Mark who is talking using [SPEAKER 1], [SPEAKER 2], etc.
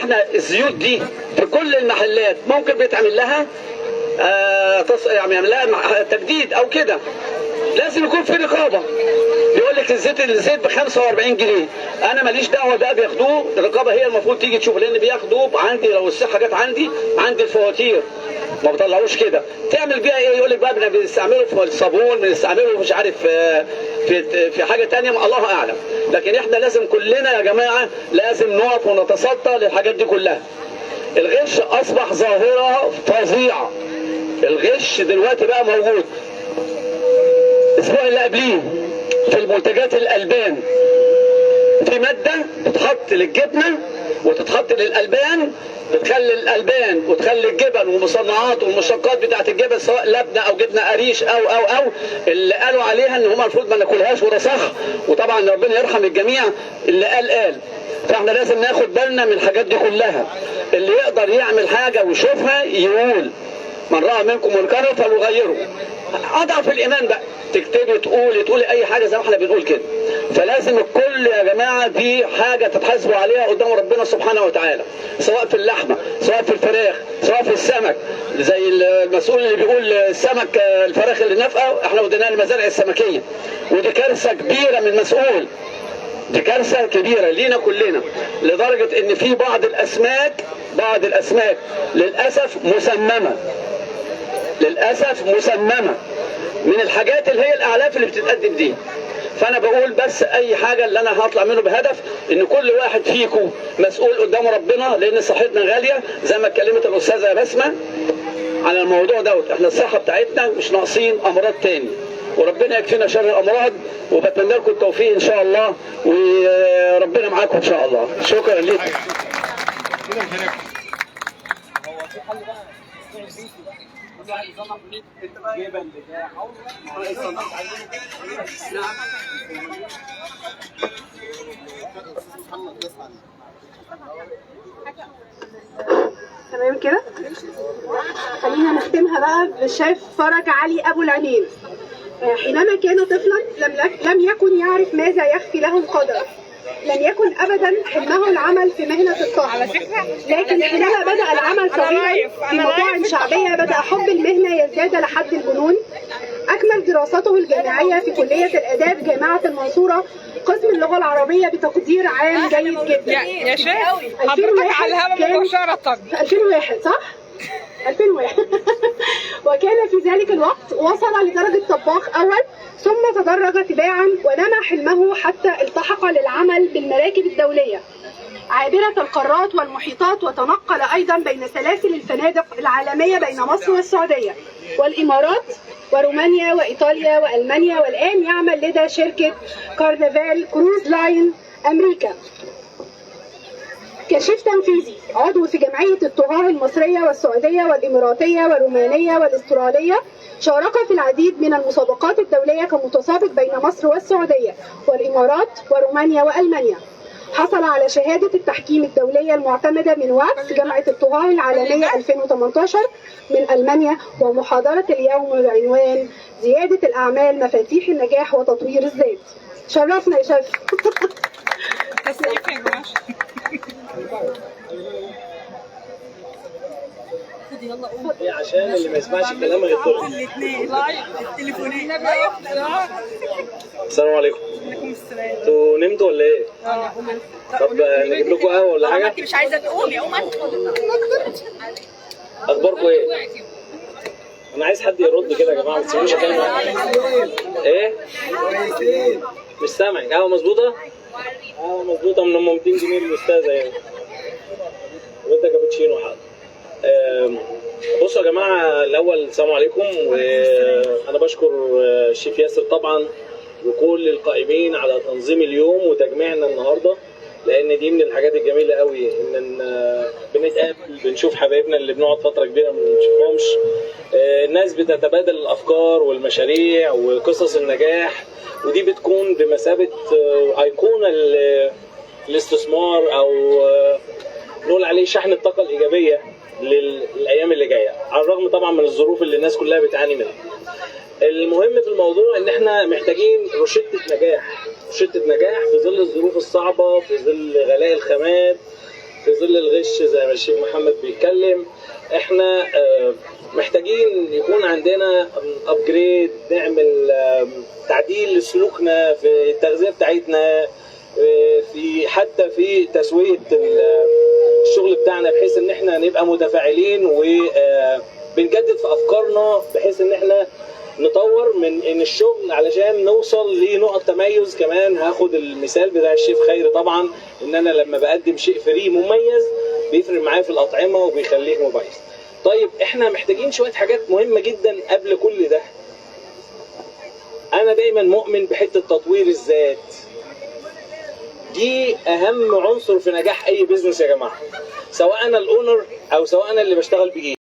[SPEAKER 1] احنا الزيوت دي في كل المحلات ممكن بيتعمل لها يعني يعمل لها تجديد او كده، لازم يكون في رقابه. بيقول لك الزيت ب 45 جنيه، انا ماليش دعوه بقى، بياخدوه الرقابه هي المفروض تيجي تشوف، لان بياخدوه عندي لو الصحه جت عندي الفواتير ما بطلعوش كده، تعمل بيها ايه؟ يقول لك بقى بنستعمله في الصابون، بنستعمله مش عارف في حاجه ثانيه الله اعلم. لكن احنا لازم كلنا يا جماعه لازم نقف ونتصدى للحاجات دي كلها. الغش اصبح ظاهره فظيعه، الغش دلوقتي بقى موجود. الاسبوع اللي قبليه في المنتجات الالبان في ماده بتتحط للجبنه وتتحط للالبان، بتخلي الالبان وتخلي الجبن والمصنعات والمشتقات بتاعت الجبن سواء لبنه او جبنه قريش او اللي قالوا عليها ان هم المفروض ما ناكلهاش، وده صح، وطبعا ربنا يرحم الجميع اللي قال. فاحنا لازم ناخد بالنا من الحاجات دي كلها. اللي يقدر يعمل حاجه ويشوفها يقول من راى منكم منكرا فليغيره. اضعف الايمان بقى تكتبي تقولي اي حاجه زي ما احنا بنقول كده. فلازم الكل يا جماعه دي حاجه تتحاسبوا عليها قدام ربنا سبحانه وتعالى، سواء في اللحمه سواء في الفراخ سواء في السمك. زي المسؤول اللي بيقول السمك الفراخ اللي نافقه احنا وديناها المزارع السمكيه، ودي كارثه كبيره من مسؤول، دي كارثه كبيره لينا كلنا، لدرجه ان في بعض الاسماك للاسف مسممه من الحاجات اللي هي الاعلاف اللي بتتقدم دي. فانا بقول بس اي حاجه اللي انا هطلع منه بهدف ان كل واحد فيكم مسؤول قدام ربنا، لان صحتنا غاليه زي ما اتكلمت الاستاذه بسمه على الموضوع دوت. احنا الصحه بتاعتنا مش ناقصين امراض تاني، وربنا يكفينا شر الامراض، وبتمنى لكم التوفيق ان شاء الله، وربنا معاكم ان شاء الله. شكرا لكم.
[SPEAKER 2] تمام كده. خلينا نختمها بقى بالشيف فرج علي ابو العينين. حينما كان طفلا لم يكن يعرف ماذا يخفي له القدر، لم يكن ابدا حلمه العمل في مهنه الطهي، لكن حينما بدا العمل صغيرا في مطاعم شعبيه بدا حب المهنه يزداد لحد الجنون. اكمل دراسته الجامعيه في كليه الاداب جامعه المنصوره قسم اللغه العربيه بتقدير عام جيد جدا.
[SPEAKER 3] يا شيخ حضرتك على الهواء مباشره.
[SPEAKER 2] 2001 صح؟ 2001 وكان في ذلك الوقت وصل لدرجة طباخ أول، ثم تدرج تباعا ونمى حلمه حتى التحق للعمل بالمراكب الدولية عابرة القارات والمحيطات، وتنقل أيضا بين سلاسل الفنادق العالمية بين مصر والسعودية والإمارات ورومانيا وإيطاليا وألمانيا، والآن يعمل لدى شركة كارنفال كروز لاين أمريكا كشيف تنفيذي، عضو في جمعية الطهاة المصرية والسعودية والإماراتية والرومانية والأسترالية. شارك في العديد من المسابقات الدولية كمتسابق بين مصر والسعودية والإمارات ورومانيا وألمانيا. حصل على شهادة التحكيم الدولية المعتمدة من وقت جامعة الطهاة العالمية 2018 من ألمانيا، ومحاضرة اليوم بعنوان زيادة الأعمال مفاتيح النجاح وتطوير الذات. شرفنا يا شيف.
[SPEAKER 4] عشان اللي ما يسمعش الكلام غير دول.
[SPEAKER 3] الاثنين التليفونين.
[SPEAKER 4] السلام عليكم.
[SPEAKER 3] وعليكم السلام.
[SPEAKER 4] انتوا نمتوا ولا ايه؟ طب نجيب لكم قهوه ولا حاجه؟
[SPEAKER 3] انت مش عايزه تقومي قوم انت.
[SPEAKER 4] اخباركم ايه؟ انا عايز حد يرد كده يا جماعه، ما تسيبوش اكلم. ايه؟ مش سامعك. قهوه مظبوطه؟ قهوه مظبوطه من 200 جنيه للاستاذه يعني. وانت كابتشينو حاضر. بصوا يا جماعه، الاول السلام عليكم، وانا بشكر الشيف ياسر طبعا وكل القائمين على تنظيم اليوم وتجميعنا النهارده، لان دي من الحاجات الجميله قوي ان بنتقابل بنشوف حبايبنا اللي بنقعد فتره كبيره ما بنشوفهمش. الناس بتتبادل الافكار والمشاريع وقصص النجاح، ودي بتكون بمثابه ايقونه الاستثمار او نقول عليه شحن الطاقه الايجابيه للايام اللي جايه، على الرغم طبعا من الظروف اللي الناس كلها بتعاني منها. المهم في الموضوع ان احنا محتاجين روشته نجاح في ظل الظروف الصعبه، في ظل غلاء الخامات، في ظل الغش زي ما الشيخ محمد بيتكلم. احنا محتاجين يكون عندنا ابجريد، نعمل تعديل لسلوكنا في التغذيه بتاعتنا، في حتى في تسويه الشغل بتاعنا، بحيث ان احنا نبقى متفاعلين وبنجدد في افكارنا، بحيث ان احنا نطور من الشغل علشان نوصل لنقط تميز. كمان هاخد المثال بتاع الشيف خيري طبعا، ان انا لما بقدم شيء فري مميز بيفرق معايا في الاطعمه وبيخليك مميز. طيب احنا محتاجين شويه حاجات مهمه جدا قبل كل ده. انا دايما مؤمن بحته تطوير الذات، دي اهم عنصر في نجاح اي بيزنس يا جماعه، سواء انا الاونر او سواء انا اللي بشتغل بايدي.